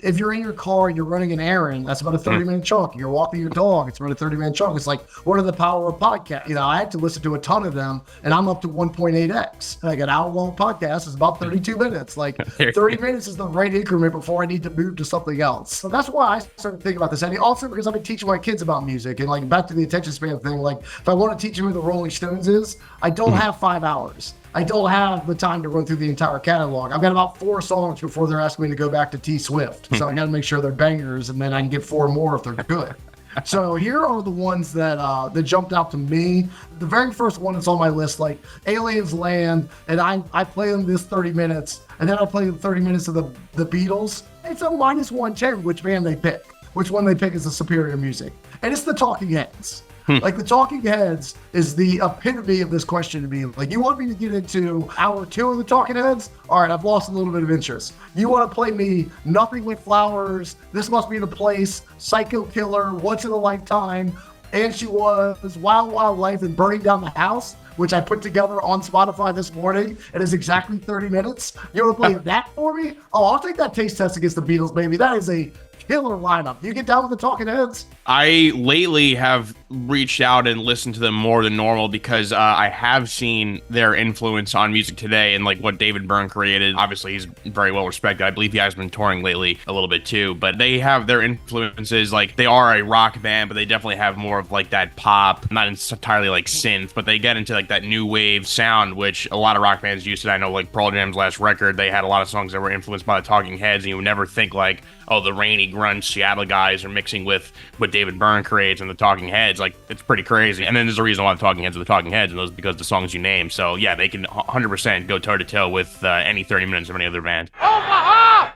If you're in your car and you're running an errand, that's about a 30-minute chunk. You're walking your dog, it's about a 30-minute chunk. It's like, what are the power of podcasts? I had to listen to a ton of them, and I'm up to 1.8x. Like an hour-long podcast is about 32 minutes. Like 30 minutes is the right increment before I need to move to something else. So that's why I started thinking about this. And also because I've been teaching my kids about music, and like back to the attention span thing, like if I want to teach them who the Rolling Stones is, I don't have 5 hours. I don't have the time to run through the entire catalog. I've got about 4 songs before they're asking me to go back to T Swift. So I got to make sure they're bangers, and then I can get 4 more if they're good. So here are the ones that that jumped out to me. The very first one that's on my list, like Aliens Land, and I play them this 30 minutes, and then I play 30 minutes of the Beatles. It's a minus 110 which band they pick, which one they pick is the superior music. And it's the Talking Heads. Like the Talking Heads is the epitome of this question to me. Like, you want me to get into hour 2 of the Talking Heads? All right, I've lost a little bit of interest. You want to play me Nothing But Flowers, This Must Be the Place, Psycho Killer, Once in a Lifetime, And She Was, Wild Wild Life, and Burning Down the House, which I put together on Spotify this morning. It is exactly 30 minutes. You want to play that for me? Oh, I'll take that taste test against the Beatles, baby. That is a killer lineup. You get down with the Talking Heads? I lately have reached out and listened to them more than normal because I have seen their influence on music today and like what David Byrne created. Obviously, he's very well respected. I believe he has been touring lately a little bit too, but they have their influences. Like, they are a rock band, but they definitely have more of like that pop, not entirely like synth, but they get into like that new wave sound, which a lot of rock bands used to. I know like Pearl Jam's last record, they had a lot of songs that were influenced by the Talking Heads, and you would never think like, oh, the rainy grunge Seattle guys are mixing with what David Byrne creates and the Talking Heads. Like, it's pretty crazy. And then there's a reason why the Talking Heads are the Talking Heads, and those because the songs you name. So yeah, they can 100% go toe to toe with any 30 minutes of any other band. Omaha!